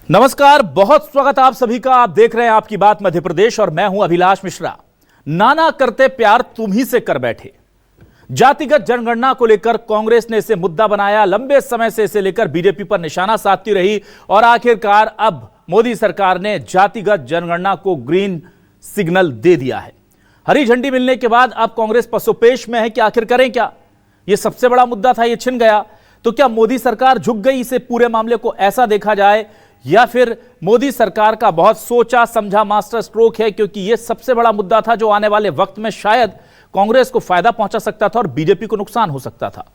नमस्कार, बहुत स्वागत आप सभी का। आप देख रहे हैं आपकी बात मध्य प्रदेश और मैं हूं अभिलाष मिश्रा। नाना करते प्यार तुम ही से कर बैठे। जातिगत जनगणना को लेकर कांग्रेस ने इसे मुद्दा बनाया, लंबे समय से इसे लेकर बीजेपी पर निशाना साधती रही और आखिरकार अब मोदी सरकार ने जातिगत जनगणना को ग्रीन सिग्नल दे दिया है। हरी झंडी मिलने के बाद अब कांग्रेस पसोपेश में है कि आखिर करें क्या। यह सबसे बड़ा मुद्दा था, यह छिन गया। तो क्या मोदी सरकार झुक गई, इसे पूरे मामले को ऐसा देखा जाए, या फिर मोदी सरकार का बहुत सोचा समझा मास्टर स्ट्रोक है? क्योंकि यह सबसे बड़ा मुद्दा था जो आने वाले वक्त में शायद कांग्रेस को फायदा पहुंचा सकता था और बीजेपी को नुकसान हो सकता था।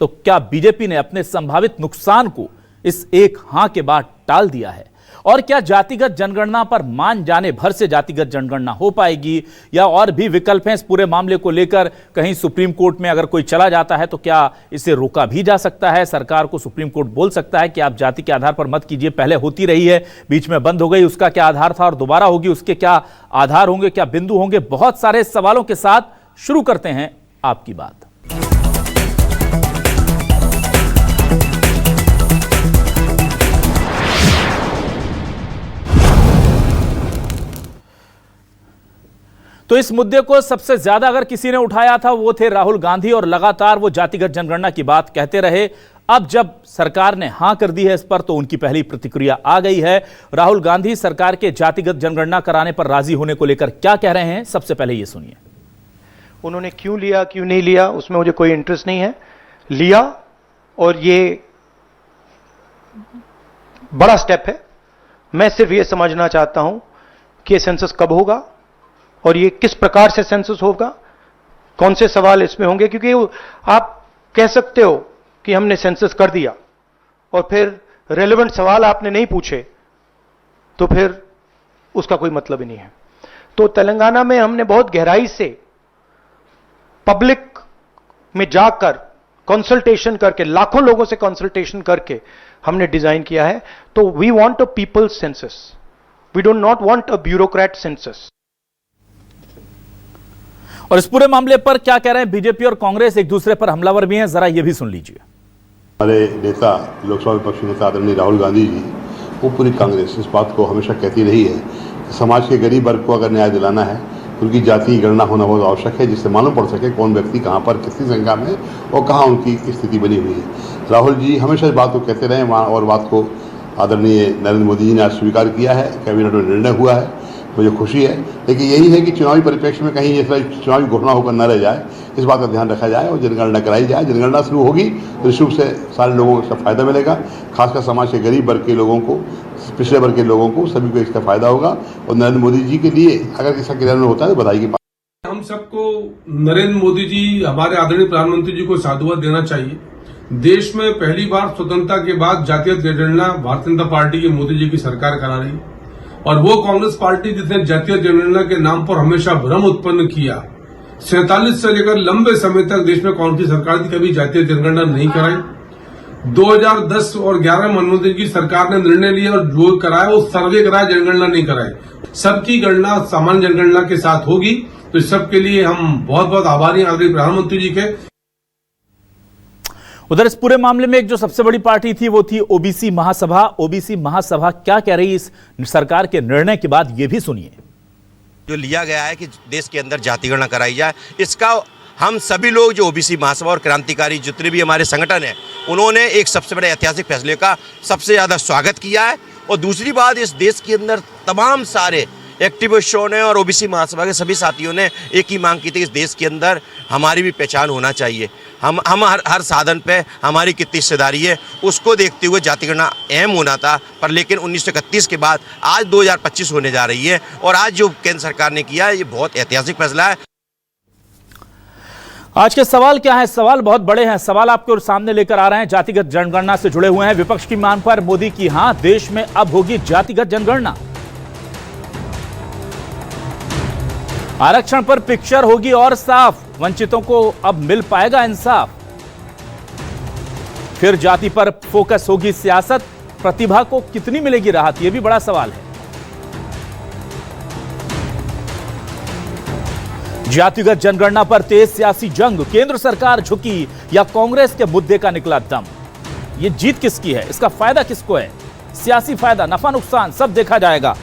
तो क्या बीजेपी ने अपने संभावित नुकसान को इस एक हां के बाद टाल दिया है? और क्या जातिगत जनगणना पर मान जाने भर से जातिगत जनगणना हो पाएगी, या और भी विकल्प हैं इस पूरे मामले को लेकर? कहीं सुप्रीम कोर्ट में अगर कोई चला जाता है तो क्या इसे रोका भी जा सकता है? सरकार को सुप्रीम कोर्ट बोल सकता है कि आप जाति के आधार पर मत कीजिए, पहले होती रही है, बीच में बंद हो गई, उसका क्या आधार था, और दोबारा होगी, उसके क्या आधार होंगे, क्या बिंदु होंगे? बहुत सारे सवालों के साथ शुरू करते हैं आपकी बात। तो इस मुद्दे को सबसे ज्यादा अगर किसी ने उठाया था वो थे राहुल गांधी, और लगातार वो जातिगत जनगणना की बात कहते रहे। अब जब सरकार ने हां कर दी है इस पर, तो उनकी पहली प्रतिक्रिया आ गई है। राहुल गांधी सरकार के जातिगत जनगणना कराने पर राजी होने को लेकर क्या कह रहे हैं, सबसे पहले ये सुनिए। उन्होंने क्यों लिया, क्यों नहीं लिया, उसमें मुझे कोई इंटरेस्ट नहीं है। लिया, और ये बड़ा स्टेप है। मैं सिर्फ ये समझना चाहता हूं कि ये सेंसस कब होगा और ये किस प्रकार से सेंसस होगा, कौन से सवाल इसमें होंगे। क्योंकि आप कह सकते हो कि हमने सेंसस कर दिया और फिर रेलेवेंट सवाल आपने नहीं पूछे, तो फिर उसका कोई मतलब ही नहीं है। तो तेलंगाना में हमने बहुत गहराई से पब्लिक में जाकर कंसल्टेशन करके, लाखों लोगों से कंसल्टेशन करके हमने डिजाइन किया है। तो we want a people's census, we don't not want a bureaucrat census. और इस पूरे मामले पर क्या कह रहे हैं बीजेपी और कांग्रेस? एक दूसरे पर हमलावर भी हैं, जरा ये भी सुन लीजिए। हमारे नेता, लोकसभा विपक्षी नेता आदरणीय राहुल गांधी जी, वो पूरी कांग्रेस इस बात को हमेशा कहती रही है कि समाज के गरीब वर्ग को अगर न्याय दिलाना है, उनकी जाति गणना होना बहुत आवश्यक है, जिससे मालूम पड़ सके कौन व्यक्ति कहाँ पर कितनी संख्या में और कहाँ उनकी स्थिति बनी हुई है। राहुल जी हमेशा इस बात को कहते रहे और बात को आदरणीय नरेंद्र मोदी जी ने आज स्वीकार किया है, कैबिनेट में निर्णय हुआ है, मुझे खुशी है। लेकिन यही है कि चुनावी परिप्रेक्ष्य में कहीं इस तरह चुनावी घोषणा होकर न रह जाए, इस बात का ध्यान रखा जाए और जनगणना कराई जाए। जनगणना शुरू होगी तो निश्चित से सारे लोगों को इसका फायदा मिलेगा, खासकर समाज के गरीब वर्ग के लोगों को, पिछड़े वर्ग के लोगों को, सभी को इसका फायदा होगा। और नरेंद्र मोदी जी के लिए अगर इसका क्रियान्वयन होता है तो बधाई की बात। हम सबको नरेंद्र मोदी जी, हमारे आदरणीय प्रधानमंत्री जी को साधुवाद देना चाहिए। देश में पहली बार स्वतंत्रता के बाद जातीय जनगणना भारतीय जनता पार्टी की मोदी जी की सरकार करा रही, और वो कांग्रेस पार्टी जिसने जातीय जनगणना के नाम पर हमेशा भ्रम उत्पन्न किया, 47 से लेकर लंबे समय तक देश में कांग्रेस की सरकार थी, कभी जातीय जनगणना नहीं कराई। 2010 और 11 में मनमोहन सिंह की सरकार ने निर्णय लिया और जो कराया वो सर्वे कराया, जनगणना नहीं कराई। सबकी गणना सामान्य जनगणना के साथ होगी, तो इस सब के लिए हम बहुत बहुत आभारी हैं आदरणीय प्रधानमंत्री जी के। उधर इस पूरे मामले में एक जो सबसे बड़ी पार्टी थी वो थी ओबीसी महासभा। ओबीसी महासभा क्या कह रही इस सरकार के निर्णय के बाद, ये भी सुनिए। जो लिया गया है कि देश के अंदर जाति गणना कराई जाए, इसका हम सभी लोग जो ओबीसी महासभा और क्रांतिकारी जितने भी हमारे संगठन हैं, उन्होंने एक सबसे बड़े ऐतिहासिक फैसले का सबसे ज़्यादा स्वागत किया है। और दूसरी बात, इस देश के अंदर तमाम सारे एक्टिविस्टों ने और ओबीसी महासभा के सभी साथियों ने एक ही मांग की थी, इस देश के अंदर हमारी भी पहचान होना चाहिए। हम हर साधन पे हमारी कितनी हिस्सेदारी है उसको देखते हुए जाति गणना अहम होना था। पर लेकिन 1931 के बाद आज 2025 होने जा रही है, और आज जो केंद्र सरकार ने किया है ये बहुत ऐतिहासिक फैसला है। आज के सवाल क्या है? सवाल बहुत बड़े हैं। सवाल आपके सामने लेकर आ रहे हैं, जातिगत जनगणना से जुड़े हुए हैं। विपक्ष की मांग पर मोदी की हां, देश में अब होगी जातिगत जनगणना। आरक्षण पर पिक्चर होगी और साफ, वंचितों को अब मिल पाएगा इंसाफ। फिर जाति पर फोकस होगी सियासत, प्रतिभा को कितनी मिलेगी राहत, यह भी बड़ा सवाल है। जातिगत जनगणना पर तेज सियासी जंग, केंद्र सरकार झुकी या कांग्रेस के मुद्दे का निकला दम? ये जीत किसकी है, इसका फायदा किसको है? सियासी फायदा, नफा नुकसान सब देखा जाएगा।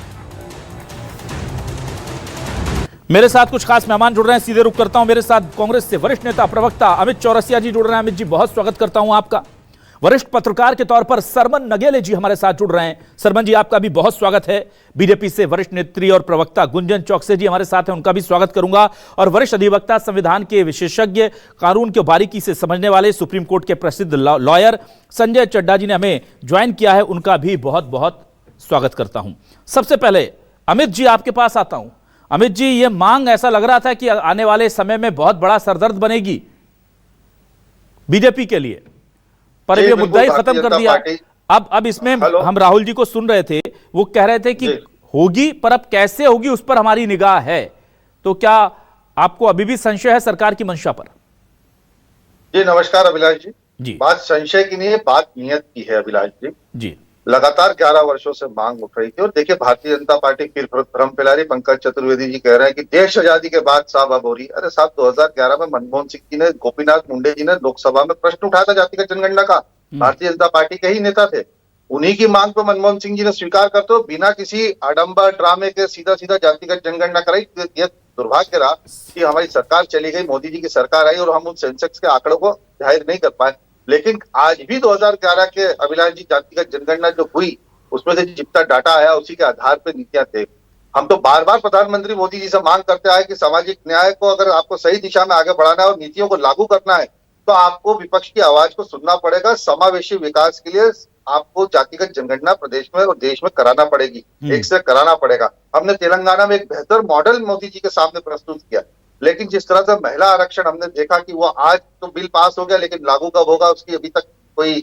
मेरे साथ कुछ खास मेहमान जुड़ रहे हैं, सीधे रुख करता हूं। मेरे साथ कांग्रेस से वरिष्ठ नेता प्रवक्ता अमित चौरसिया जी जुड़ रहे हैं। अमित जी, बहुत स्वागत करता हूं आपका। वरिष्ठ पत्रकार के तौर पर सरमन नगेले जी हमारे साथ जुड़ रहे हैं। सरमन जी, आपका भी बहुत स्वागत है। बीजेपी से वरिष्ठ नेत्री और प्रवक्ता गुंजन चौकसे जी हमारे साथ हैं, उनका भी स्वागत करूंगा। और वरिष्ठ अधिवक्ता, संविधान के विशेषज्ञ, कानून के बारीकी से समझने वाले, सुप्रीम कोर्ट के प्रसिद्ध लॉयर संजय चड्ढा जी ने हमें ज्वाइन किया है, उनका भी बहुत बहुत स्वागत करता हूं। सबसे पहले अमित जी आपके पास आता हूं। अमित जी, ये मांग ऐसा लग रहा था कि आने वाले समय में बहुत बड़ा सरदर्द बनेगी बीजेपी के लिए, पर ये मुद्दा ही खत्म कर दिया। अब इसमें हम राहुल जी को सुन रहे थे, वो कह रहे थे कि होगी, पर अब कैसे होगी उस पर हमारी निगाह है। तो क्या आपको अभी भी संशय है सरकार की मंशा पर? जी नमस्कार अभिलाष जी। जी, बात संशय की नहीं है, बात नियत की है अभिलाष जी। जी, लगातार 11 वर्षों से मांग उठ रही थी। और देखिए, भारतीय जनता पार्टी फिर भ्रम फैला रही। पंकज चतुर्वेदी जी कह रहे हैं कि देश आजादी के बाद साहब अब हो रही। अरे साहब, 2011 में मनमोहन सिंह जी ने, गोपीनाथ मुंडे जी ने लोकसभा में प्रश्न उठाया था जातिगत जनगणना का। भारतीय जनता पार्टी के ही नेता थे। उन्हीं की मांग पर मनमोहन सिंह जी ने स्वीकार करते हुए बिना किसी आडंबर ड्रामे के सीधा सीधा जातिगत जनगणना कराई। यह दुर्भाग्य रहा कि हमारी सरकार चली गई, मोदी जी की सरकार आई और हम उन सेंसेक्स के आंकड़ों को जाहिर नहीं कर पाए। लेकिन आज भी 2011 के अभिलाष जी जातिगत जनगणना जो हुई, उसमें से जितना डाटा आया उसी के आधार पर नीतियां थे। हम तो बार बार प्रधानमंत्री मोदी जी से मांग करते आए कि सामाजिक न्याय को अगर आपको सही दिशा में आगे बढ़ाना है और नीतियों को लागू करना है, तो आपको विपक्ष की आवाज को सुनना पड़ेगा। समावेशी विकास के लिए आपको जातिगत जनगणना प्रदेश में और देश में कराना पड़ेगी, एक से कराना पड़ेगा। हमने तेलंगाना में एक बेहतर मॉडल मोदी जी के सामने प्रस्तुत किया। लेकिन जिस तरह से महिला आरक्षण हमने देखा कि वो आज तो बिल पास हो गया, लेकिन लागू कब होगा उसकी अभी तक कोई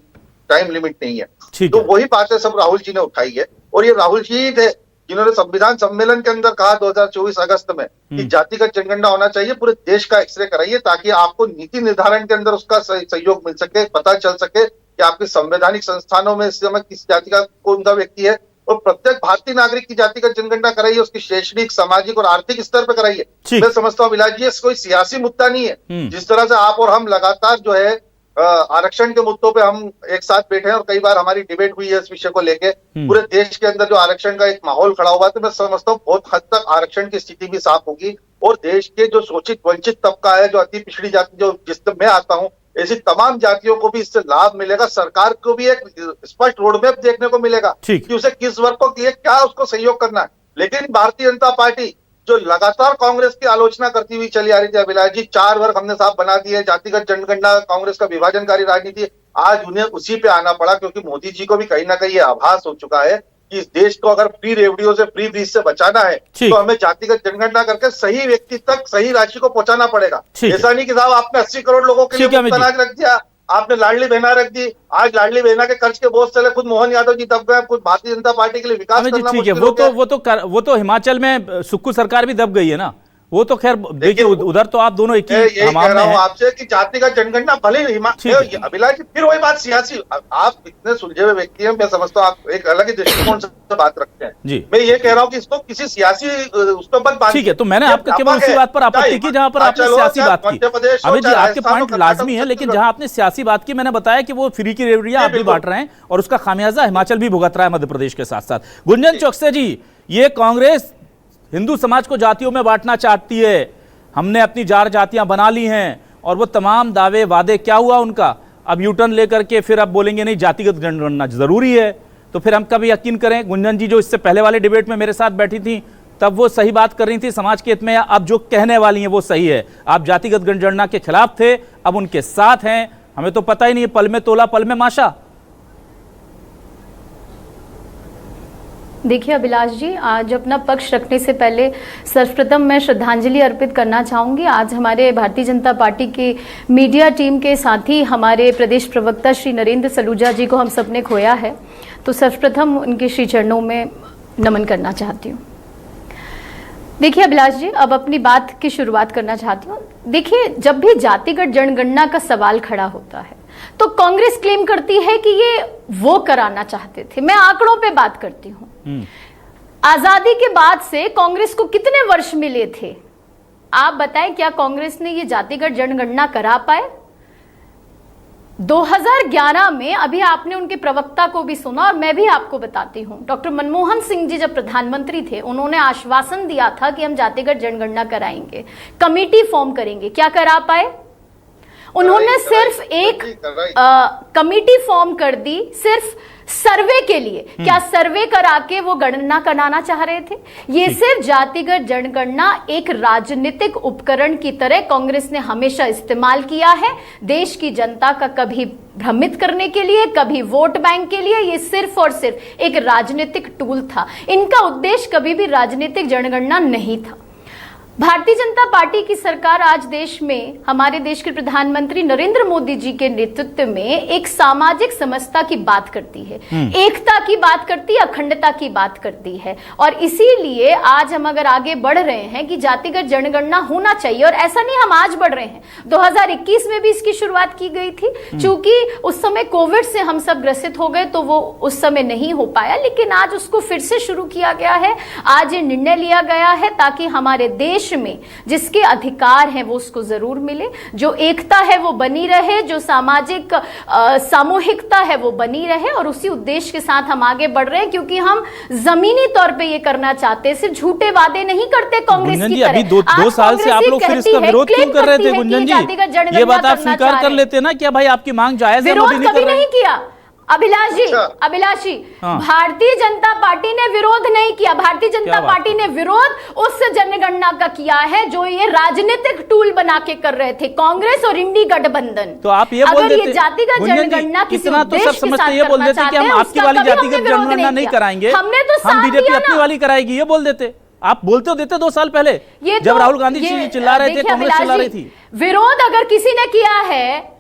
टाइम लिमिट नहीं है। तो वही बातें सब राहुल जी ने उठाई है। और ये राहुल जी ही थे जिन्होंने संविधान सम्मेलन के अंदर कहा 2024 अगस्त में कि जातिगत जनगणना होना चाहिए, पूरे देश का एक्सरे कराइए ताकि आपको नीति निर्धारण के अंदर उसका सहयोग मिल सके, पता चल सके कि आपके संवैधानिक संस्थानों में इस समय किस जाति का कौन सा व्यक्ति है। और प्रत्येक भारतीय नागरिक की जातिगत जनगणना कराइए, उसकी शैक्षणिक, सामाजिक और आर्थिक स्तर पर कराइए। मैं समझता हूँ अभिलाष जी, कोई सियासी मुद्दा नहीं है। जिस तरह से आप और हम लगातार जो है आरक्षण के मुद्दों पे हम एक साथ बैठे हैं और कई बार हमारी डिबेट हुई है इस विषय को लेके, पूरे देश के अंदर जो आरक्षण का एक माहौल खड़ा हुआ, तो मैं समझता हूँ बहुत हद तक आरक्षण की स्थिति भी साफ होगी। और देश के जो शोषित वंचित तबका है, जो अति पिछड़ी जाति, जो जिसमें मैं आता हूँ, ऐसी तमाम जातियों को भी इससे लाभ मिलेगा। सरकार को भी एक स्पष्ट रोडमैप देखने को मिलेगा कि उसे किस वर्ग को क्या उसको सहयोग करना है। लेकिन भारतीय जनता पार्टी जो लगातार कांग्रेस की आलोचना करती हुई चली आ रही थी अभिलाष जी, 4 वर्ग हमने साफ बना दिए, जातिगत जनगणना कांग्रेस का विभाजनकारी राजनीति, आज उन्हें उसी पे आना पड़ा क्योंकि मोदी जी को भी कहीं ना कहीं ये आभास हो चुका है कि इस देश को अगर फ्री रेवड़ियों से, फ्री ब्रीज से बचाना है तो हमें जातिगत जनगणना करके सही व्यक्ति तक सही राशि को पहुंचाना पड़ेगा। ऐसा नहीं कि साहब आपने 80 करोड़ लोगों के लिए मुफ्त अनाज रख दिया, आपने लाडली बहना रख दी, आज लाडली बहना के कर्ज के बोझ चले, खुद मोहन यादव जी दब गए, खुद भारतीय जनता पार्टी के लिए विकास करना मुश्किल हो गया। वो तो हिमाचल में सुक्खू सरकार भी दब गई है ना। वो तो खैर देखिए, उधर तो आप दोनों एक ही हमारे में हैं। आपसे कि जातिगत जनगणना भले अभिलाष जी, फिर वही बात सियासी, आप इतने सुलझे हुए व्यक्ति हैं, मैं समझता हूँ आप एक अलग ही दृष्टिकोण से बात रखते हैं जी। मैं ये कह रहा हूँ कि इसको किसी सियासी उस पर मत बात। ठीक है, तो मैंने आपका केवल उसी बात पर आपत्ति की जहां पर आपने सियासी बात की। अमित जी, आपके पॉइंट लाजमी है, लेकिन जहां आपने सियासी बात की, मैंने बताया कि वो फ्री की रेवड़ियां आप भी बांट रहे हैं और उसका खामियाजा हिमाचल भी भुगत रहा है मध्य प्रदेश के साथ साथ। गुंजन चौकसे जी, ये कांग्रेस हिंदू समाज को जातियों में बांटना चाहती है, हमने अपनी 4 जातियां बना ली हैं, और वो तमाम दावे वादे क्या हुआ उनका? अब यूटर्न लेकर के फिर अब बोलेंगे नहीं जातिगत जनगणना जरूरी है, तो फिर हम कब यकीन करें? गुंजन जी जो इससे पहले वाले डिबेट में मेरे साथ बैठी थी, तब वो सही बात कर रही थी समाज के हित में, या अब जो कहने वाली हैं वो सही है? आप जातिगत जनगणना के खिलाफ थे, अब उनके साथ हैं, हमें तो पता ही नहीं है, पल में तोला पल में माशा। देखिए अभिलाष जी, आज अपना पक्ष रखने से पहले सर्वप्रथम मैं श्रद्धांजलि अर्पित करना चाहूँगी। आज हमारे भारतीय जनता पार्टी की मीडिया टीम के साथ ही हमारे प्रदेश प्रवक्ता श्री नरेंद्र सलूजा जी को हम सबने खोया है, तो सर्वप्रथम उनके श्री चरणों में नमन करना चाहती हूँ। देखिए अभिलाष जी, अब अपनी बात की शुरुआत करना चाहती हूँ। देखिए, जब भी जातिगत जनगणना का सवाल खड़ा होता है तो कांग्रेस क्लेम करती है कि ये वो कराना चाहते थे। मैं आंकड़ों पे बात करती हूँ। आजादी के बाद से कांग्रेस को कितने वर्ष मिले थे? आप बताएं, क्या कांग्रेस ने ये जातिगत जनगणना करा पाए? 2011 में, अभी आपने उनके प्रवक्ता को भी सुना और मैं भी आपको बताती हूं, डॉक्टर मनमोहन सिंह जी जब प्रधानमंत्री थे, उन्होंने आश्वासन दिया था कि हम जातिगत जनगणना कराएंगे, कमेटी फॉर्म करेंगे। क्या करा पाए? उन्होंने सिर्फ एक कमेटी फॉर्म कर दी, सिर्फ सर्वे के लिए। क्या सर्वे करा के वो गणना कराना चाह रहे थे? ये सिर्फ जातिगत जनगणना एक राजनीतिक उपकरण की तरह कांग्रेस ने हमेशा इस्तेमाल किया है, देश की जनता का कभी भ्रमित करने के लिए, कभी वोट बैंक के लिए। ये सिर्फ और सिर्फ एक राजनीतिक टूल था। इनका उद्देश्य कभी भी राजनीतिक जनगणना नहीं था। भारतीय जनता पार्टी की सरकार आज देश में, हमारे देश के प्रधानमंत्री नरेंद्र मोदी जी के नेतृत्व में एक सामाजिक समरसता की बात करती है, एकता की बात करती है, अखंडता की बात करती है। और इसीलिए आज हम अगर आगे बढ़ रहे हैं कि जातिगत जनगणना होना चाहिए, और ऐसा नहीं हम आज बढ़ रहे हैं, 2021 में भी इसकी शुरुआत की गई थी। चूंकि उस समय कोविड से हम सब ग्रसित हो गए तो वो उस समय नहीं हो पाया, लेकिन आज उसको फिर से शुरू किया गया है। आज ये निर्णय लिया गया है ताकि हमारे देश में जिसके अधिकार हैं वो उसको जरूर मिले, जो एकता है वो बनी रहे, जो सामाजिक सामूहिकता है वो बनी रहे। और उसी उद्देश्य के साथ हम आगे बढ़ रहे हैं, क्योंकि हम जमीनी तौर पे ये करना चाहते हैं, सिर्फ झूठे वादे नहीं करते कांग्रेस की तरह। अभी दो साल से आप लोग फिर इसका विरोध क्यों कर रहे थे गुंजन जी? ये बात आप स्वीकार कर लेते ना, क्या भाई आपकी मांग जायज है? विरोध कभी नहीं किया अभिलाष जी, भारतीय जनता पार्टी ने विरोध नहीं किया। भारतीय जनता पार्टी ने विरोध उस जनगणना का किया है जो ये राजनीतिक टूल बना के कर रहे थे कांग्रेस और इंडी गठबंधन। तो आप ये बोल देते, ये जातिगत जनगणना इतना तो सब समझते, ये बोल देते कि हम आपकी वाली जातिगत जनगणना नहीं कराएंगे, हम बीजेपी अपनी वाली कराएगी, ये बोल देते। आप बोलते हो देते 2 साल पहले, जब राहुल गांधी जी चिल्ला रहे थे, कांग्रेस चिल्ला रही थी। विरोध अगर किसी ने किया है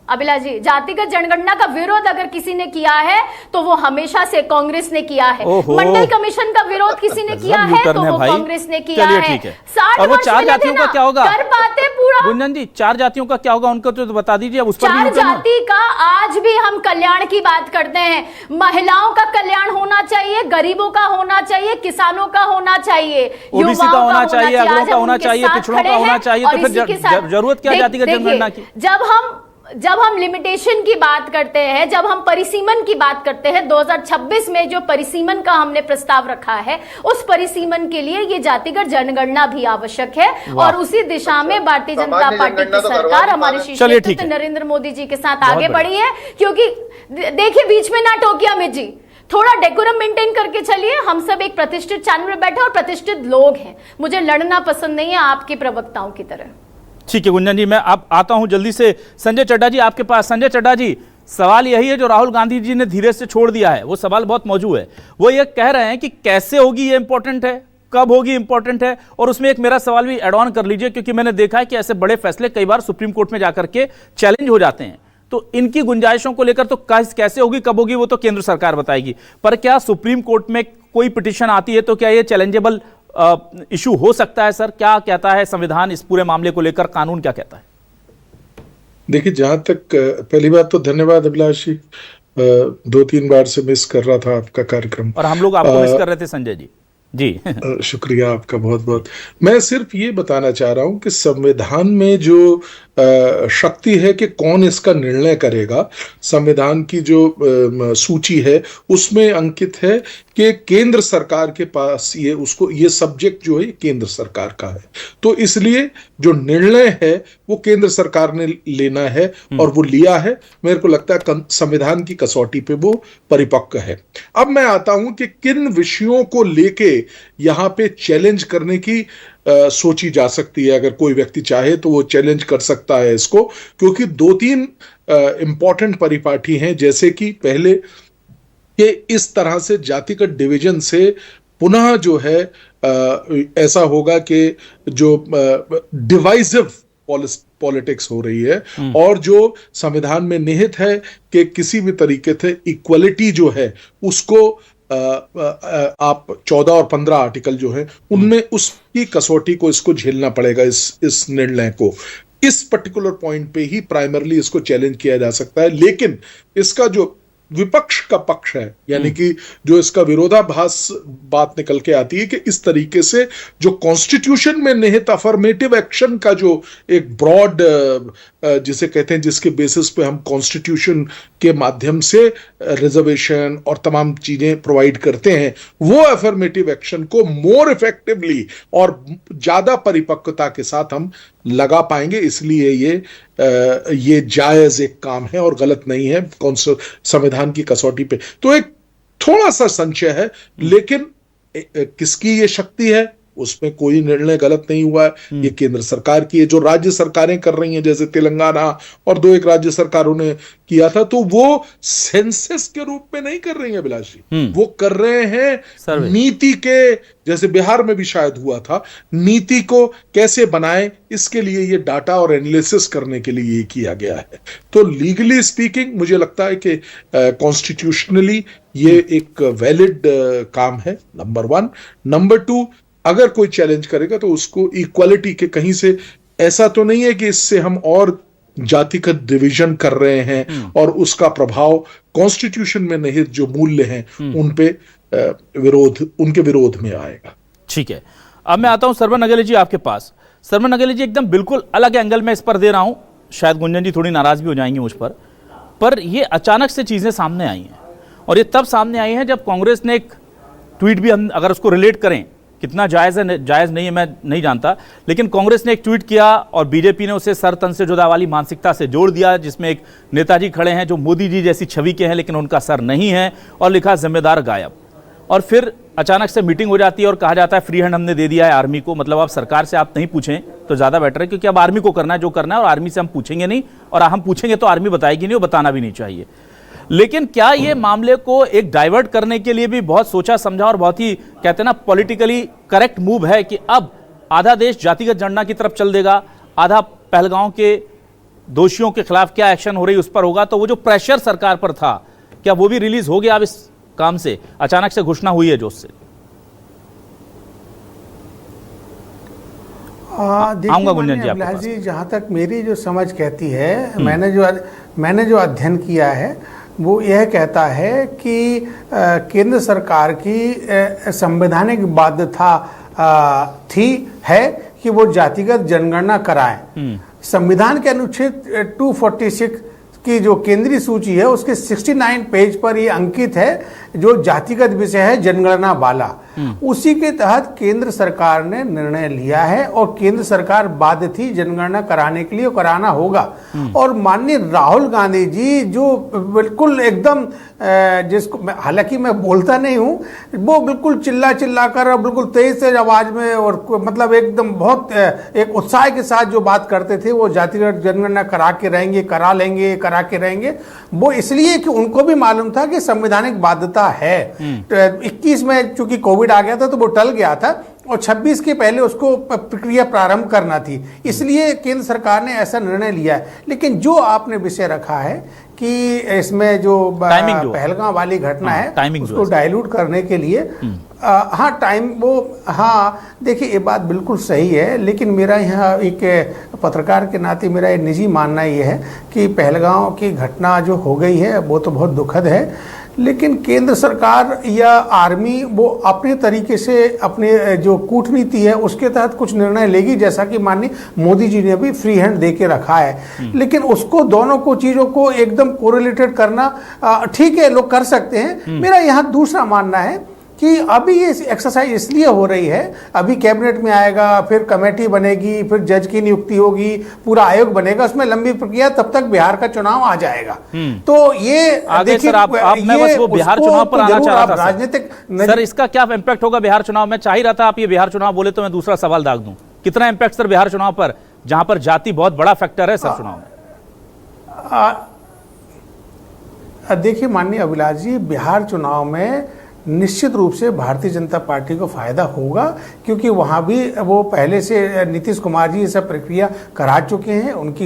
अभिलाष जी, जातिगत जनगणना का विरोध अगर किसी ने किया है तो वो हमेशा से कांग्रेस ने किया है। मंडल कमीशन का विरोध किसी ने किया है तो वो कांग्रेस ने किया है। 60 और वो 4 जातियों का क्या होगा? कर पाते पूरा गुंजन जी, 4 जातियों का क्या होगा उनको तो बता दीजिए। अब उस पर 4 जाति का आज भी हम कल्याण की बात करते हैं। महिलाओं का कल्याण होना चाहिए, गरीबों का होना चाहिए, किसानों का होना चाहिए, ओबीसी का होना चाहिए, अगड़ों का होना चाहिए, पिछड़ों का होना चाहिए। तो फिर जरूरत क्या जातिगत जनगणना की? जब हम लिमिटेशन की बात करते हैं, जब हम परिसीमन की बात करते हैं, 2026 में जो परिसीमन का हमने प्रस्ताव रखा है, उस परिसीमन के लिए ये जातिगत जनगणना भी आवश्यक है। और उसी दिशा में भारतीय जनता पार्टी की सरकार हमारे शीर्ष नेतृत्व नरेंद्र मोदी जी के साथ आगे बढ़ी है। क्योंकि देखिए, बीच में ना टोकिए अमित जी, थोड़ा डेकोरम मेंटेन करके चलिए। हम सब एक प्रतिष्ठित चैनल में बैठे और प्रतिष्ठित लोग हैं, मुझे लड़ना पसंद नहीं है आपके प्रवक्ताओं की तरह। ठीक है गुंजन जी, मैं अब आता हूं जल्दी से संजय चड्ढा जी आपके पास। संजय चड्ढा जी, सवाल यही है जो राहुल गांधी जी ने धीरे से छोड़ दिया है, वो सवाल बहुत मौजूद है। वो ये कह रहे हैं कि कैसे होगी ये इंपॉर्टेंट है, कब होगी इंपॉर्टेंट है। और उसमें एक मेरा सवाल भी एड ऑन कर लीजिए, क्योंकि मैंने देखा है कि ऐसे बड़े फैसले कई बार सुप्रीम कोर्ट में जाकर के चैलेंज हो जाते हैं। तो इनकी गुंजाइशों को लेकर तो कैसे होगी, कब होगी, वो तो केंद्र सरकार बताएगी। पर क्या सुप्रीम कोर्ट में कोई पिटीशन आती है तो क्या ये चैलेंजेबल इशू हो सकता है? सर, क्या कहता है संविधान इस पूरे मामले को लेकर, कानून क्या कहता है? देखिए, जहां तक पहली बात तो धन्यवाद अभिलाष जी, 2-3 बार से मिस कर रहा था आपका कार्यक्रम, और हम लोग आपको मिस कर रहे थे संजय जी। जी शुक्रिया आपका बहुत बहुत। मैं सिर्फ ये बताना चाह रहा हूं कि संविधान में जो शक्ति है कि कौन इसका निर्णय करेगा, संविधान की जो सूची है उसमें अंकित है कि केंद्र सरकार के पास ये सब्जेक्ट जो है केंद्र सरकार का है। तो इसलिए जो निर्णय है वो केंद्र सरकार ने लेना है और वो लिया है। मेरे को लगता है संविधान की कसौटी पे वो परिपक्व है। अब मैं आता हूं कि किन विषयों को लेके यहां पे चैलेंज करने की सोची जा सकती है। अगर कोई व्यक्ति चाहे तो वो चैलेंज कर सकता है इसको, क्योंकि 2-3 इंपॉर्टेंट परिपाटी हैं। जैसे कि पहले कि इस तरह से जातिगत डिवीजन से पुनः जो है ऐसा होगा कि जो डिवाइसिव पॉलिटिक्स हो रही है, और जो संविधान में निहित है कि किसी भी तरीके से इक्वलिटी जो है उसको आप 14 और 15 आर्टिकल जो है उनमें उसकी कसौटी को इसको झेलना पड़ेगा। इस निर्णय को इस पर्टिकुलर पॉइंट पे ही प्राइमरली इसको चैलेंज किया जा सकता है। लेकिन इसका जो विपक्ष का पक्ष है, यानी कि जो इसका विरोधाभास बात निकल के आती है कि इस तरीके से जो कॉन्स्टिट्यूशन में निहित अफर्मेटिव एक्शन का जो एक ब्रॉड जिसे कहते हैं, जिसके बेसिस पे हम कॉन्स्टिट्यूशन के माध्यम से रिजर्वेशन और तमाम चीजें प्रोवाइड करते हैं, वो अफर्मेटिव एक्शन को मोर इफेक्टिवली और ज्यादा परिपक्वता के साथ हम लगा पाएंगे। इसलिए ये जायज एक काम है और गलत नहीं है संविधान की कसौटी पे। तो एक थोड़ा सा संशय है, लेकिन किसकी ये शक्ति है उसमें कोई निर्णय गलत नहीं हुआ है। ये केंद्र सरकार की है, जो राज्य सरकारें कर रही हैं, जैसे तेलंगाना और 2-1 राज्य सरकारों ने किया था, तो वो सेंसस के रूप में नहीं कर रही हैं अभिलाष जी, वो कर रहे हैं नीति के, जैसे बिहार में भी शायद हुआ था, नीति को कैसे बनाए इसके लिए ये डाटा और एनालिसिस करने के लिए ये किया गया है। तो लीगली स्पीकिंग मुझे लगता है कि कॉन्स्टिट्यूशनली ये एक वैलिड काम है, नंबर 1। नंबर 2, अगर कोई चैलेंज करेगा तो उसको इक्वालिटी के कहीं से, ऐसा तो नहीं है कि इससे हम और जातिगत डिवीजन कर रहे हैं और उसका प्रभाव कॉन्स्टिट्यूशन में निहित जो मूल्य हैं उन पे उनके विरोध में आएगा। ठीक है, अब मैं आता हूं सरवन नगेले जी आपके पास। सरवन नगेले जी, एकदम बिल्कुल अलग एंगल में इस पर दे रहा हूं, शायद गुंजन जी थोड़ी नाराज भी हो जाएंगे मुझ पर ये अचानक से चीजें सामने आई हैं, और ये तब सामने आई हैं जब कांग्रेस ने एक ट्वीट भी, हम अगर उसको रिलेट करें, कितना जायज़ है जायज़ नहीं है मैं नहीं जानता, लेकिन कांग्रेस ने एक ट्वीट किया और बीजेपी ने उसे सर तन से जुदा वाली मानसिकता से जोड़ दिया, जिसमें एक नेताजी खड़े हैं जो मोदी जी जैसी छवि के हैं लेकिन उनका सर नहीं है, और लिखा जिम्मेदार गायब। और फिर अचानक से मीटिंग हो जाती है और कहा जाता है फ्री हैंड हमने दे दिया है आर्मी को। मतलब आप सरकार से आप नहीं पूछें तो ज़्यादा बेटर है, क्योंकि अब आर्मी को करना है जो करना है, और आर्मी से हम पूछेंगे नहीं, और हम पूछेंगे तो आर्मी बताएगी नहीं, और बताना भी नहीं चाहिए। लेकिन क्या ये मामले को एक डाइवर्ट करने के लिए भी बहुत सोचा समझा और बहुत ही कहते हैं ना पॉलिटिकली करेक्ट मूव है कि अब आधा देश जातिगत जनगणना की तरफ चल देगा, आधा पहलगांव के दोषियों के खिलाफ क्या एक्शन हो रही उस पर होगा, तो वो जो प्रेशर सरकार पर था क्या वो भी रिलीज हो गया अब इस काम से? अचानक से घोषणा हुई है जो उससे आऊंगा गुंजन जी आपके पास। जहाँ तक मेरी जो समझ कहती है, मैंने जो अध्ययन किया है वो यह कहता है कि केंद्र सरकार की संवैधानिक बाध्यता है कि वो जातिगत जनगणना कराएं। संविधान के अनुच्छेद 246 की जो केंद्रीय सूची है उसके 69 पेज पर ये अंकित है, जो जातिगत विषय है जनगणना वाला। उसी के तहत केंद्र सरकार ने निर्णय लिया है और केंद्र सरकार बाध्य थी जनगणना कराने के लिए, कराना होगा। और माननीय राहुल गांधी जी जो बिल्कुल एकदम जिसको हालांकि मैं बोलता नहीं हूं, वो बिल्कुल चिल्ला कर और बिल्कुल तेज आवाज में और मतलब एकदम बहुत एक उत्साह के साथ जो बात करते थे, वो जातिगत जनगणना करा के रहेंगे, करा के रहेंगे। वो इसलिए कि उनको भी मालूम था कि संवैधानिक बाध्यता है। 21 में चूंकि कोविड आ गया था तो वो टल गया था, और 26 के पहले उसको प्रक्रिया प्रारंभ करना थी, इसलिए केंद्र सरकार ने ऐसा निर्णय लिया है। लेकिन जो आपने विषय रखा है कि इसमें जो पहलगांव वाली घटना है उसको डाइल्यूट करने के लिए, देखिए ये बात बिल्कुल सही है, लेकिन मेरा यहाँ एक पत्रकार के नाते मेरा ये निजी मानना ये है कि पहलगांव की घटना जो हो गई है वो तो बहुत दुखद है, लेकिन केंद्र सरकार या आर्मी वो अपने तरीके से अपने जो कूटनीति है उसके तहत कुछ निर्णय लेगी, जैसा कि माननीय मोदी जी ने भी फ्री हैंड दे के रखा है। लेकिन उसको दोनों को चीज़ों को एकदम कोरिलेटेड करना ठीक है, लोग कर सकते हैं। मेरा यहाँ दूसरा मानना है कि अभी ये एक्सरसाइज इसलिए हो रही है, अभी कैबिनेट में आएगा, फिर कमेटी बनेगी, फिर जज की नियुक्ति होगी, पूरा आयोग बनेगा, उसमें लंबी प्रक्रिया, तब तक बिहार का चुनाव आ जाएगा। तो ये देखिए, मैं बस वो बिहार चुनाव पर आना चाह रहा था राजनीतिक सर, इसका क्या इम्पैक्ट होगा बिहार चुनाव में? चाह ही रहा था आप ये बिहार चुनाव बोले तो मैं दूसरा सवाल दाग दूं, कितना इम्पैक्ट सर बिहार चुनाव पर, जहां पर जाति बहुत बड़ा फैक्टर है सर चुनाव में? देखिए माननीय अभिलाष जी, बिहार चुनाव में निश्चित रूप से भारतीय जनता पार्टी को फायदा होगा, क्योंकि वहाँ भी वो पहले से नीतीश कुमार जी ये सब प्रक्रिया करा चुके हैं, उनकी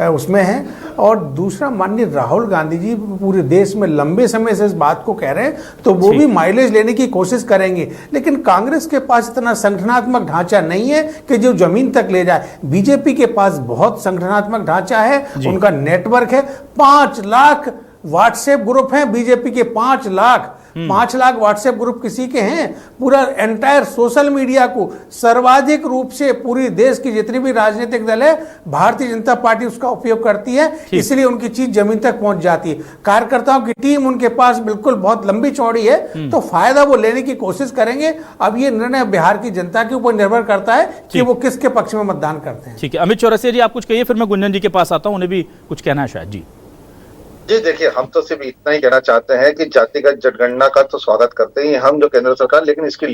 उसमें है। और दूसरा, माननीय राहुल गांधी जी पूरे देश में लंबे समय से इस बात को कह रहे हैं, तो वो भी माइलेज लेने की कोशिश करेंगे। लेकिन कांग्रेस के पास इतना संगठनात्मक ढांचा नहीं है कि जो जमीन तक ले जाए। बीजेपी के पास बहुत संगठनात्मक ढांचा है, उनका नेटवर्क है, 5 लाख व्हाट्सएप ग्रुप हैं बीजेपी के 5 लाख व्हाट्सएप ग्रुप किसी के हैं? पूरा एंटायर सोशल मीडिया को सर्वाधिक रूप से पूरी देश की जितनी भी राजनीतिक दल है, भारतीय जनता पार्टी उसका उपयोग करती है, इसलिए उनकी चीज जमीन तक पहुंच जाती है। कार्यकर्ताओं की टीम उनके पास बिल्कुल बहुत लंबी चौड़ी है, तो फायदा वो लेने की कोशिश करेंगे। अब ये निर्णय बिहार की जनता के ऊपर निर्भर करता है कि वो किसके पक्ष में मतदान करते हैं। ठीक है, अमित चौरसिया जी आप कुछ कहिए, फिर मैं गुंजन जी के पास आता हूं, उन्हें भी कुछ कहना है शायद। जी देखिए, हम तो सिर्फ इतना ही कहना चाहते हैं कि जातिगत जनगणना का तो स्वागत करते ही हम जो केंद्र सरकार, लेकिन इसकी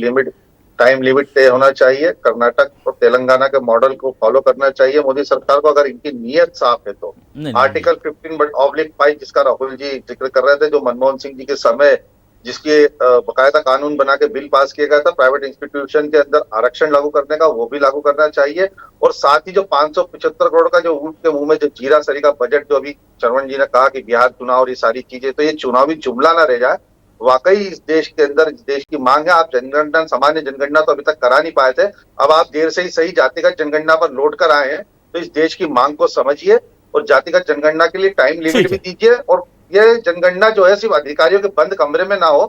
टाइम लिमिट तय होना चाहिए। कर्नाटक और तेलंगाना के मॉडल को फॉलो करना चाहिए मोदी सरकार को, अगर इनकी नीयत साफ है तो। आर्टिकल 15/5 जिसका राहुल जी जिक्र कर रहे थे, जो मनमोहन सिंह जी के समय जिसके बकायदा कानून बना के बिल पास किया गया था प्राइवेट इंस्टीट्यूशन के अंदर आरक्षण लागू करने का, वो भी लागू करना चाहिए। और साथ ही जो 575 करोड़ का जो ऊंट के मुंह में जो जीरा सरी का बजट, जो अभी चरवण जी ने कहा कि बिहार चुनाव और ये सारी चीजें, तो ये चुनावी जुमला ना रह जाए। वाकई इस देश के अंदर इस देश की मांग है। आप जनगणना, सामान्य जनगणना तो अभी तक करा नहीं पाए थे, अब आप देर से ही सही जातिगत जनगणना पर लौट कर आए हैं, तो इस देश की मांग को समझिए और जातिगत जनगणना के लिए टाइम लिमिट भी दीजिए। और ये जनगणना जो है सिर्फ अधिकारियों के बंद कमरे में ना हो,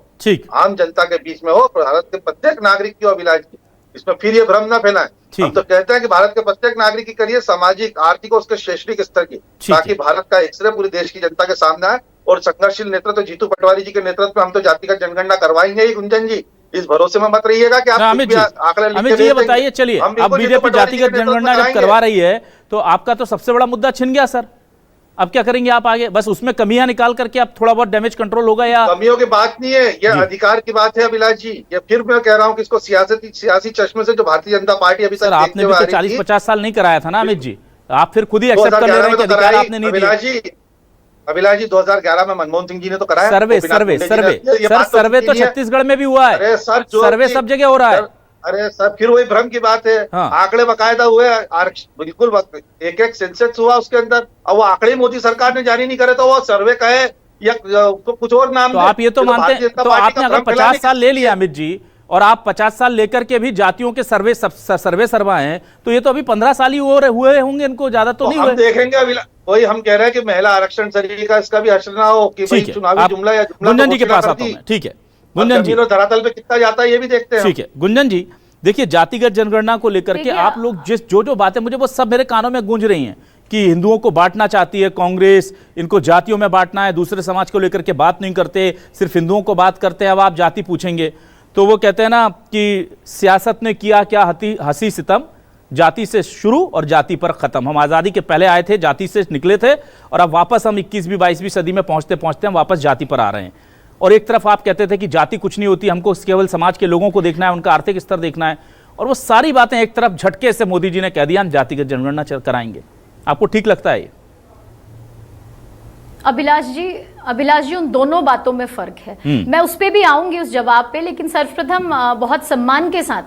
आम जनता के बीच में हो, भारत के प्रत्येक नागरिक की अभिलाष की। इसमें फिर ये भ्रम ना फैलाएं। हम तो कहते हैं कि भारत के प्रत्येक नागरिक की करिए सामाजिक, आर्थिक और उसके शैक्षणिक स्तर की, ताकि भारत का एक्सरे पूरे देश की जनता के सामने आए। और संघर्षशील नेतृत्व जीतू पटवारी जी के नेतृत्व में हम तो जातिगत जनगणना करवाएंगे ही। गुंजन जी, इस भरोसे में मत रहिएगा कि आप अमित जी ये बताइए, चलिए अब बीजेपी जातिगत जनगणना जब करवा रही है तो आपका तो सबसे बड़ा मुद्दा छिन गया सर, अब क्या करेंगे आप आगे? बस उसमें कमियां निकाल करके अब थोड़ा बहुत डैमेज कंट्रोल होगा, या कमियों की बात नहीं है, यह अधिकार की बात है अभिलाष जी। ये फिर मैं कह रहा हूं कि इसको सियासी चश्मे से जो भारतीय जनता पार्टी अभी तक आपने भी तो 40-50 साल नहीं कराया था ना अमित जी, आप फिर खुद ही एक्सेप्ट कर ले रहे हैं कि अधिकार आपने नहीं दिया। अभिलाष जी 2011 में मनमोहन सिंह जी ने तो कराया सर्वे तो छत्तीसगढ़ में भी हुआ है, सर्वे सब जगह हो रहा है। अरे सर, फिर वही भ्रम की बात है। आंकड़े बकायदा हुए, बिल्कुल एक सेंसस हुआ उसके अंदर, अब वो आंकड़े मोदी सरकार ने जारी नहीं करे तो वो सर्वे कहे या तो कुछ और नाम। तो आप ये तो मानते हैं, तो आपने अगर 50 साल ले लिया अमित जी, और आप 50 साल लेकर के भी जातियों के सर्वे हैं, तो ये तो अभी 15 साल ही हुए होंगे, इनको ज्यादा तो नहीं हुए। हम देखेंगे अभी, वही हम कह रहे हैं कि महिला आरक्षण सरी का इसका भी असर ना हो कि भाई चुनावी जुमला या जुमला। गुंजन जी के पास आता हूं मैं, ठीक है गुंजन जी, धरातल पे कितना जाता है ये भी देखते हैं। ठीक है गुंजन जी, देखिए जातिगत जनगणना को लेकर के आप लोग जो बातें, मुझे वो सब मेरे कानों में गूंज रही हैं कि हिंदुओं को बांटना चाहती है कांग्रेस, इनको जातियों में बांटना है, दूसरे समाज को लेकर के बात नहीं करते, सिर्फ हिंदुओं को बात करते हैं। अब आप जाति पूछेंगे तो वो कहते हैं ना कि सियासत ने किया क्या हंसी सितम, जाति से शुरू और जाति पर खत्म। हम आज़ादी के पहले आए थे, जाति से निकले थे, और अब वापस हम 21वीं 22वीं सदी में पहुंचते पहुंचते हम वापस जाति पर आ रहे हैं। और एक तरफ आप कहते थे कि जाति कुछ नहीं होती, हमको केवल समाज के लोगों को देखना है, उनका आर्थिक स्तर देखना है, और वो सारी बातें एक तरफ झटके से मोदी जी ने कह दिया हम जातिगत जनगणना कराएंगे। आपको ठीक लगता है ये? अभिलाष जी उन दोनों बातों में फर्क है। मैं उस पे भी आऊंगी, उस जवाब पे, लेकिन सर्वप्रथम बहुत सम्मान के साथ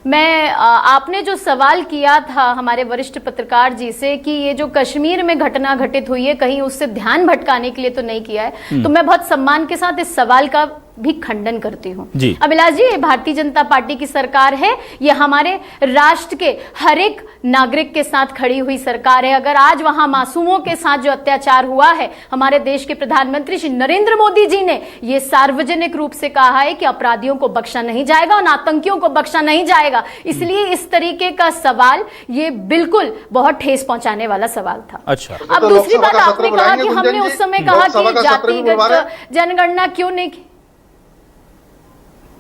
मैं आपने जो सवाल किया था हमारे वरिष्ठ पत्रकार जी से कि ये जो कश्मीर में घटना घटित हुई है कहीं उससे ध्यान भटकाने के लिए तो नहीं किया है, तो मैं बहुत सम्मान के साथ इस सवाल का भी खंडन करती हूँ। अभिलाष जी, ये भारतीय जनता पार्टी की सरकार है, ये हमारे राष्ट्र के हर एक नागरिक के साथ खड़ी हुई सरकार है। अगर आज वहां मासूमों के साथ जो अत्याचार हुआ है, हमारे देश के प्रधानमंत्री श्री नरेंद्र मोदी जी ने ये सार्वजनिक रूप से कहा है कि अपराधियों को बख्शा नहीं जाएगा और आतंकियों को बख्शा नहीं जाएगा। इसलिए इस तरीके का सवाल ये बिल्कुल बहुत ठेस पहुंचाने वाला सवाल था। अच्छा, अब दूसरी बात आपने कहा कि हमने उस समय कहा कि जातिगत जनगणना क्यों नहीं की।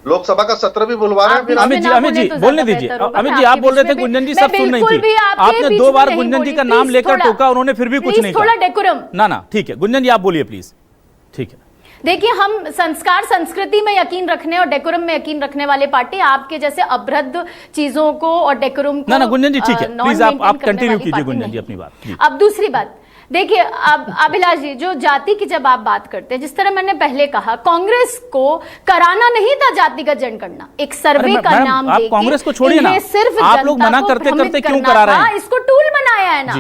लोकसभा का सत्र भी बुलवा रहे हैं। अमित जी बोलने दीजिए। अमित जी आप बोल रहे थे गुंजन जी सब सुन रही थी, आपने 2 बार गुंजन जी का नाम लेकर टोका, उन्होंने फिर भी कुछ नहीं कहा। थोड़ा डेकोरम ना ठीक है गुंजन जी आप बोलिए प्लीज। ठीक है, देखिए हम संस्कार संस्कृति में यकीन रखने और डेकोरम में यकीन रखने वाले पार्टी, आपके जैसे अभद्र चीजों को और डेकोरम को ना गुंजन जी ठीक है, प्लीज आप कंटिन्यू कीजिए गुंजन जी अपनी बात। अब दूसरी बात देखिए, अब अभिलाष जी जो जाति की जब आप बात करते हैं, जिस तरह मैंने पहले कहा, कांग्रेस को कराना नहीं था जातिगत जनगणना, एक सर्वे का नाम देके कांग्रेस को छोड़िए ना, सिर्फ आप लोग मना करते करते क्यों करा रहे हैं? इसको टूल बनाया है ना।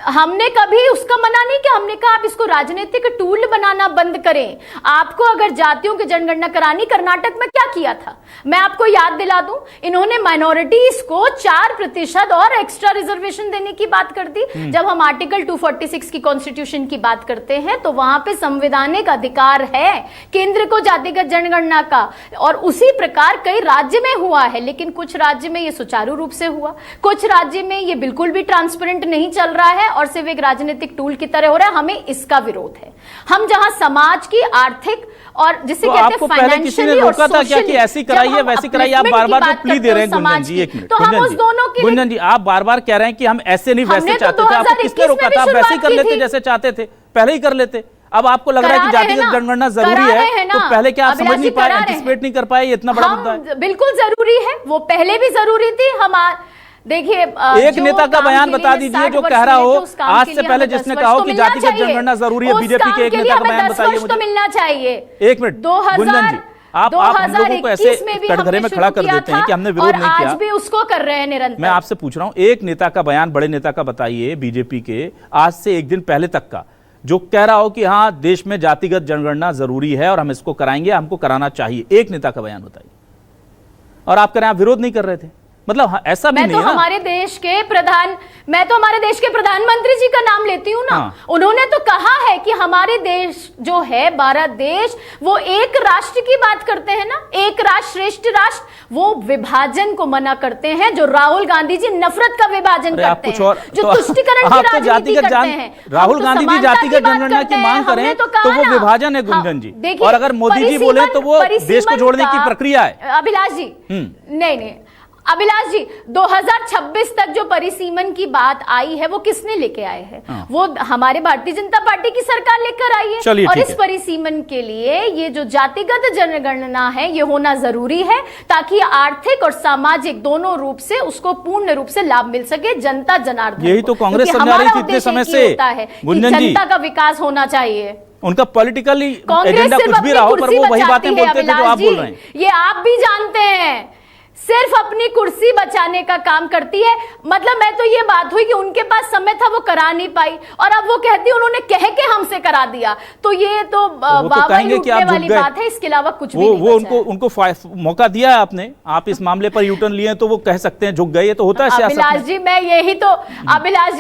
हमने कभी उसका मना नहीं किया। हमने कहा आप इसको राजनीतिक टूल बनाना बंद करें। आपको अगर जातियों की जनगणना करानी, कर्नाटक में क्या किया था मैं आपको याद दिला दूं, इन्होंने माइनॉरिटीज को 4% और एक्स्ट्रा रिजर्वेशन देने की बात कर दी। जब हम आर्टिकल 246 की कॉन्स्टिट्यूशन की बात करते हैं तो वहां पे संवैधानिक अधिकार है केंद्र को जातिगत जनगणना का, और उसी प्रकार कई राज्य में हुआ है। लेकिन कुछ राज्य में ये सुचारू रूप से हुआ, कुछ राज्य में ये बिल्कुल भी ट्रांसपेरेंट नहीं चल रहा है और सिर्फ एक राजनीतिक टूल की तरह हो रहा है। हमें इसका विरोध है। हम जहां समाज की आर्थिक और जिसे तो कहते हैं आपको पहले किसी ने रोका था क्या कि ऐसी कराइए वैसी कराइए? आप बार-बार जो प्ली दे रहे हैं गुंजन जी, एक मिनट गुंजन जी, आप बार-बार कह रहे हैं कि हम ऐसे नहीं वैसे चाहते थे। आपको किसने रोका था? आप वैसे ही कर लेते जैसे चाहते थे, पहले ही कर लेते। अब आपको लग रहा है कि जातिगत जनगणना जरूरी है, तो पहले क्या आप समझ नहीं पाए, एंटिसिपेट नहीं कर पाए? ये इतना बड़ा मुद्दा है। बिल्कुल जरूरी है, वो पहले भी जरूरी थी। देखिए, एक नेता का बयान बता दीजिए जो कह रहा हो, आज से पहले जिसने कहा हो कि जातिगत जनगणना जरूरी है, बीजेपी के एक नेता का बयान बताइए मुझे। मिलना चाहिए। एक मिनट गुंजन जी, आप हम लोगों को ऐसे कटघरे में खड़ा कर देते हैं कि हमने विरोध नहीं किया। आज भी उसको कर रहे हैं निरंतर। मैं आपसे पूछ रहा हूं, एक नेता का बयान, बड़े नेता का बताइए बीजेपी के, आज से एक दिन पहले तक का, जो कह रहा हो कि हाँ देश में जातिगत जनगणना जरूरी है और हम इसको कराएंगे, हमको कराना चाहिए। एक नेता का बयान बताइए। और आप कह रहे हैं आप विरोध नहीं कर रहे थे, मतलब ऐसा भी नहीं है ना। हमारे देश के प्रधानमंत्री जी का नाम लेती हूं ना। उन्होंने तो कहा है कि हमारे देश जो है, भारत देश, वो एक राष्ट्र की बात करते हैं ना, एक राष्ट्र श्रेष्ठ राष्ट्र। वो विभाजन को मना करते हैं, जो राहुल गांधी जी नफरत का विभाजन करते हैं, जो तुष्टीकरण की राजनीति करते हैं। राहुल गांधी जी जातिगत जनगणना की मांग करें तो वो विभाजन है गुंजन जी, और अगर मोदी जी बोले तो वो देश को जोड़ने की प्रक्रिया है। अभिलाष जी, नहीं अभिलाष जी, 2026 तक जो परिसीमन की बात आई है वो किसने लेके आए हैं? वो हमारे भारतीय जनता पार्टी की सरकार लेकर आई है। और इस परिसीमन के लिए ये जो जातिगत जनगणना है ये होना जरूरी है, ताकि आर्थिक और सामाजिक दोनों रूप से उसको पूर्ण रूप से लाभ मिल सके जनता जनार्दन। यही तो कांग्रेस समझा रही थी इतने समय से, जनता का विकास होना चाहिए। उनका पॉलिटिकली एजेंडा कुछ भी रहा हो, पर वो वही बातें बोलते थे जो आप बोल रहे हैं। ये आप भी जानते हैं, सिर्फ अपनी कुर्सी बचाने का काम करती है। मतलब मैं तो ये बात हुई कि उनके पास समय था, वो करा नहीं पाई, और अब वो कहती उन्होंने कह के हमसे करा दिया। तो ये तो लूटने वाली बात है, इसके अलावा कुछ भी नहीं। वो उनको मौका दिया है आपने, आप इस मामले पर यूटर्न लिए तो वो कह सकते हैं झुक गए, तो होता है सियासत में। अभिलाष जी,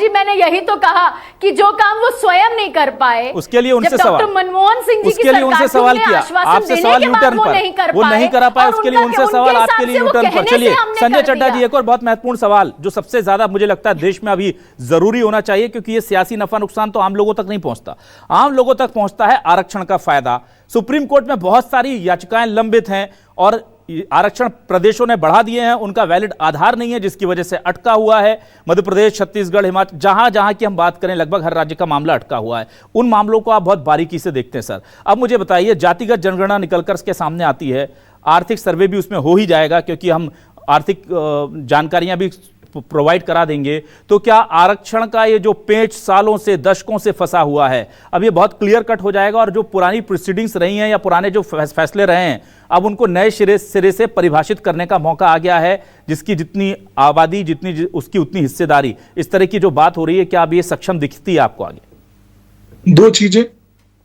मैंने यही तो कहा कि जो काम वो स्वयं नहीं कर पाए, उसके लिए उनसे सवाल, डॉक्टर मनमोहन सिंह जी उसके लिए उनसे सवाल किया, आपसे सवाल यूटर्न पर, वो नहीं करा पाए, उसके लिए उनसे सवाल, आपके लिए यूटर्न। चलिए संजय चड्ढा जी, एक और बहुत महत्वपूर्ण सवाल जो सबसे ज्यादा मुझे लगता है देश में अभी जरूरी होना चाहिए, क्योंकि ये सियासी नफा नुकसान तो आम लोगों तक नहीं पहुंचता। आम लोगों तक पहुंचता है आरक्षण का फायदा। सुप्रीम कोर्ट में बहुत सारी याचिकाएं लंबित हैं और आरक्षण प्रदेशों ने बढ़ा दिए हैं, उनका वैलिड आधार नहीं है, जिसकी वजह से अटका हुआ है। मध्य प्रदेश, छत्तीसगढ़, हिमाचल, जहां जहां की हम बात करें लगभग हर राज्य का मामला अटका हुआ है। उन मामलों को आप बहुत बारीकी से देखते हैं सर। अब मुझे बताइए, जातिगत जनगणना निकलकर के सामने आती है, आर्थिक सर्वे भी उसमें हो ही जाएगा क्योंकि हम आर्थिक जानकारियां भी प्रोवाइड करा देंगे, तो क्या आरक्षण का ये जो पेच सालों से, दशकों से फंसा हुआ है, अब ये बहुत क्लियर कट हो जाएगा, और जो पुरानी प्रोसीडिंग्स रही हैं या पुराने जो फैसले रहे हैं, अब उनको नए सिरे से परिभाषित करने का मौका आ गया है, जिसकी जितनी आबादी, जितनी उसकी उतनी हिस्सेदारी, इस तरह की जो बात हो रही है, क्या अब ये सक्षम दिखती है आपको आगे? दो चीजें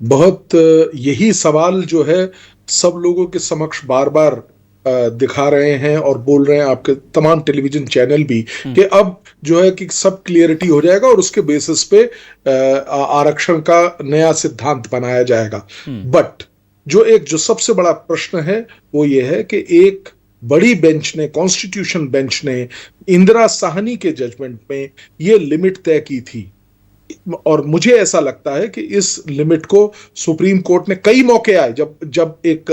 बहुत, यही सवाल जो है सब लोगों के समक्ष बार बार दिखा रहे हैं और बोल रहे हैं, आपके तमाम टेलीविजन चैनल भी, कि अब जो है कि सब क्लियरिटी हो जाएगा और उसके बेसिस पे आरक्षण का नया सिद्धांत बनाया जाएगा। बट जो सबसे बड़ा प्रश्न है वो ये है कि एक बड़ी बेंच ने, कॉन्स्टिट्यूशन बेंच ने इंदिरा साहनी के जजमेंट में ये लिमिट तय की थी, और मुझे ऐसा लगता है कि इस लिमिट को सुप्रीम कोर्ट ने कई मौके आए, जब एक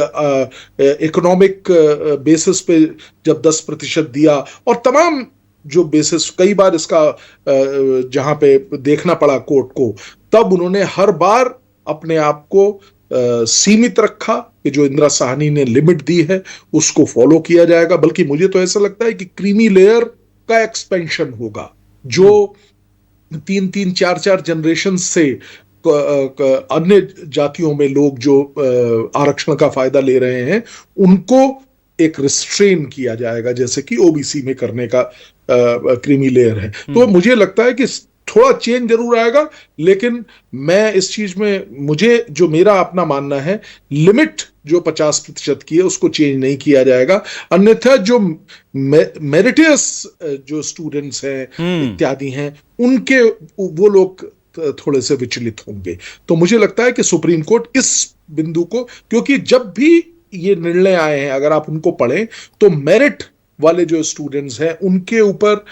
इकोनॉमिक बेसिस पे जब 10% दिया, और तमाम जो बेसिस, कई बार इसका जहां पे देखना पड़ा कोर्ट को, तब उन्होंने हर बार अपने आप को सीमित रखा कि जो इंदिरा साहनी ने लिमिट दी है उसको फॉलो किया जाएगा। बल्कि मुझे तो ऐसा लगता है कि क्रीमी लेयर का एक्सपेंशन होगा, जो 3-3, 4-4 जनरेशन से अन्य जातियों में लोग जो आरक्षण का फायदा ले रहे हैं उनको एक रिस्ट्रेन किया जाएगा, जैसे कि ओबीसी में करने का क्रीमी लेयर है। तो मुझे लगता है कि थोड़ा चेंज जरूर आएगा, लेकिन मैं इस चीज में, मुझे जो मेरा अपना मानना है, लिमिट जो 50% की है उसको चेंज नहीं किया जाएगा। अन्यथा जो मेरिटियस जो स्टूडेंट्स हैं इत्यादि हैं, उनके वो लोग थोड़े से विचलित होंगे। तो मुझे लगता है कि सुप्रीम कोर्ट इस बिंदु को, क्योंकि जब भी ये निर्णय आए हैं अगर आप उनको पढ़ें तो मेरिट वाले जो स्टूडेंट्स हैं उनके ऊपर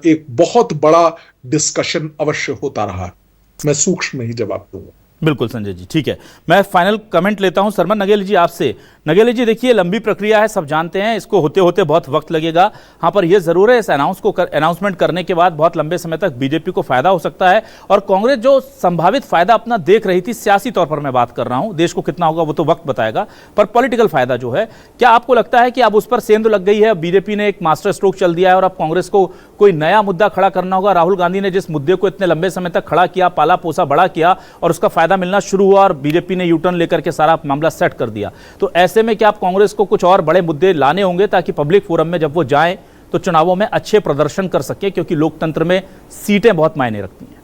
एक बहुत बड़ा डिस्कशन अवश्य होता रहा। मैं सूक्ष्म ही जवाब दूंगा। बिल्कुल संजय जी, ठीक है। मैं फाइनल कमेंट लेता हूं सरमन नगेली जी आपसे। नगेली जी देखिए, लंबी प्रक्रिया है, सब जानते हैं, इसको होते होते बहुत वक्त लगेगा। हाँ, पर यह जरूर है इस अनाउंसमेंट करने के बाद बहुत लंबे समय तक बीजेपी को फायदा हो सकता है, और कांग्रेस जो संभावित फायदा अपना देख रही थी, सियासी तौर पर मैं बात कर रहा हूं, देश को कितना होगा वो तो वक्त बताएगा, पर पॉलिटिकल फायदा जो है, क्या आपको लगता है कि अब उस पर सेंध लग गई है, बीजेपी ने एक मास्टर स्ट्रोक चल दिया है और अब कांग्रेस को कोई नया मुद्दा खड़ा करना होगा? राहुल गांधी ने जिस मुद्दे को इतने लंबे समय तक खड़ा किया, पाला पोसा बड़ा किया और उसका फायदा मिलना शुरू हुआ और बीजेपी ने यूटर्न लेकर के सारा मामला सेट कर दिया, तो ऐसे में क्या आप कांग्रेस को कुछ और बड़े मुद्दे लाने होंगे ताकि पब्लिक फोरम में जब वो जाएं तो चुनावों में अच्छे प्रदर्शन कर सके, क्योंकि लोकतंत्र में सीटें बहुत मायने रखती हैं?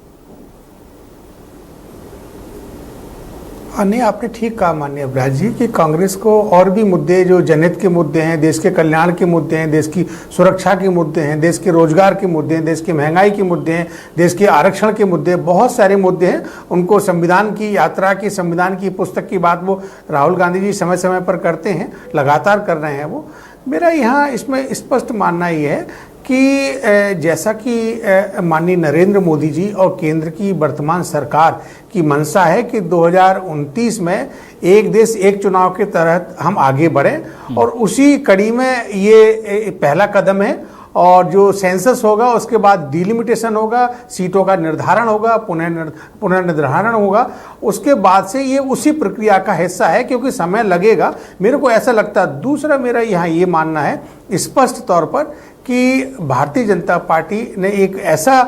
नहीं, आपने ठीक कहा माननीय अभिलाष जी कि कांग्रेस को और भी मुद्दे, जो जनहित के मुद्दे हैं, देश के कल्याण के मुद्दे हैं, देश की सुरक्षा के मुद्दे हैं, देश के रोजगार के मुद्दे हैं, देश की महंगाई के मुद्दे हैं, देश के आरक्षण के मुद्दे, बहुत सारे मुद्दे हैं। उनको संविधान की यात्रा की, संविधान की पुस्तक की बात वो राहुल गांधी जी समय समय पर करते हैं, लगातार कर रहे हैं वो। मेरा यहाँ इसमें स्पष्ट मानना ये है कि जैसा कि माननीय नरेंद्र मोदी जी और केंद्र की वर्तमान सरकार की मंशा है कि 2029 में एक देश एक चुनाव के तहत हम आगे बढ़ें, और उसी कड़ी में ये पहला कदम है। और जो सेंसस होगा उसके बाद डिलिमिटेशन होगा, सीटों का निर्धारण होगा, पुनर्निर्धारण होगा, उसके बाद से ये उसी प्रक्रिया का हिस्सा है, क्योंकि समय लगेगा, मेरे को ऐसा लगता है। दूसरा मेरा यहाँ ये मानना है स्पष्ट तौर पर कि भारतीय जनता पार्टी ने एक ऐसा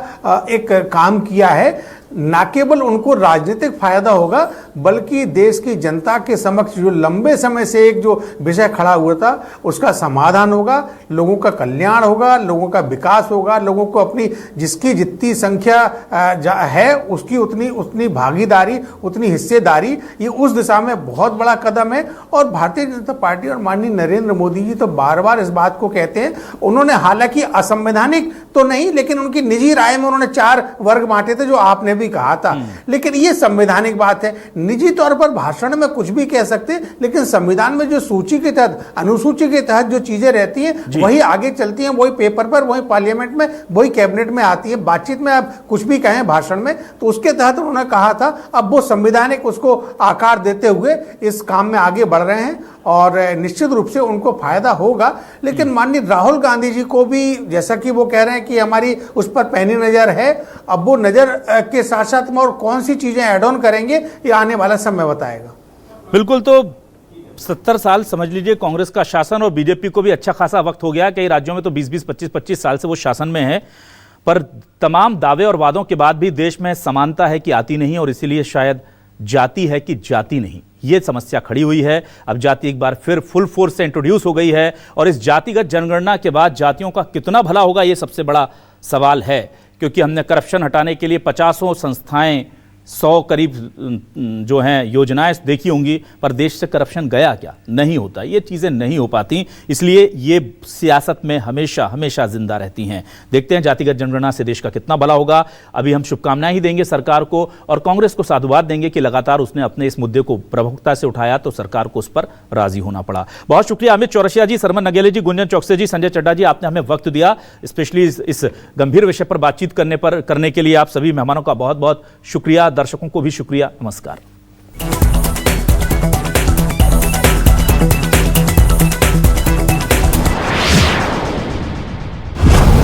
एक काम किया है, ना केवल उनको राजनीतिक फायदा होगा बल्कि देश की जनता के समक्ष जो लंबे समय से एक जो विषय खड़ा हुआ था उसका समाधान होगा, लोगों का कल्याण होगा, लोगों का विकास होगा, लोगों को अपनी जिसकी जितनी संख्या है उसकी उतनी भागीदारी, उतनी हिस्सेदारी, ये उस दिशा में बहुत बड़ा कदम है। और भारतीय जनता पार्टी और माननीय नरेंद्र मोदी जी तो बार बार इस बात को कहते हैं। उन्होंने हालांकि असंवैधानिक तो नहीं, लेकिन उनकी निजी राय में उन्होंने 4 वर्ग बांटे थे, जो आपने भी कहा था, लेकिन ये संवैधानिक बात है। निजी तौर पर भाषण में कुछ भी कह सकते, लेकिन संविधान में जो सूची के तहत, अनुसूची के तहत जो चीजें रहती हैं वही आगे चलती हैं, वही पेपर पर, वही पार्लियामेंट में, वही कैबिनेट में आती है। बातचीत में आप कुछ भी कहें भाषण में, तो उसके तहत उन्होंने कहा था। अब वो संवैधानिक उसको आकार देते हुए इस काम में आगे बढ़ रहे हैं और निश्चित रूप से उनको फायदा होगा। लेकिन माननीय राहुल गांधी जी को भी, जैसा कि वो कह रहे हैं कि हमारी उस पर पैनी नजर है, अब वो नजर के साथ साथ में और कौन सी चीजें ऐड ऑन करेंगे ये आने वाला समय बताएगा। बिल्कुल, तो 70 साल समझ लीजिए कांग्रेस का शासन, और बीजेपी को भी अच्छा खासा वक्त हो गया। कई राज्यों में तो 20-20, 25-25 साल से वो शासन में है, पर तमाम दावे और वादों के बाद भी देश में समानता है कि आती नहीं, और इसीलिए शायद जाति है कि जाति नहीं, ये समस्या खड़ी हुई है। अब जाति एक बार फिर फुल फोर्स से इंट्रोड्यूस हो गई है, और इस जातिगत जनगणना के बाद जातियों का कितना भला होगा ये सबसे बड़ा सवाल है। क्योंकि हमने करप्शन हटाने के लिए 50 संस्थाएं, 100 करीब जो हैं योजनाएं देखी होंगी, पर देश से करप्शन गया क्या? नहीं होता, ये चीज़ें नहीं हो पाती, इसलिए ये सियासत में हमेशा हमेशा जिंदा रहती हैं। देखते हैं जातिगत जनगणना से देश का कितना भला होगा। अभी हम शुभकामनाएं ही देंगे सरकार को, और कांग्रेस को साधुवाद देंगे कि लगातार उसने अपने इस मुद्दे को प्रमुखता से उठाया, तो सरकार को उस पर राजी होना पड़ा। बहुत शुक्रिया अमित चौरसिया जी, सरमन नगेली जी, गुंजन चौकसे जी, संजय चड्डा जी, आपने हमें वक्त दिया, स्पेशली इस गंभीर विषय पर बातचीत करने के लिए आप सभी मेहमानों का बहुत बहुत शुक्रिया। दर्शकों को भी शुक्रिया। नमस्कार।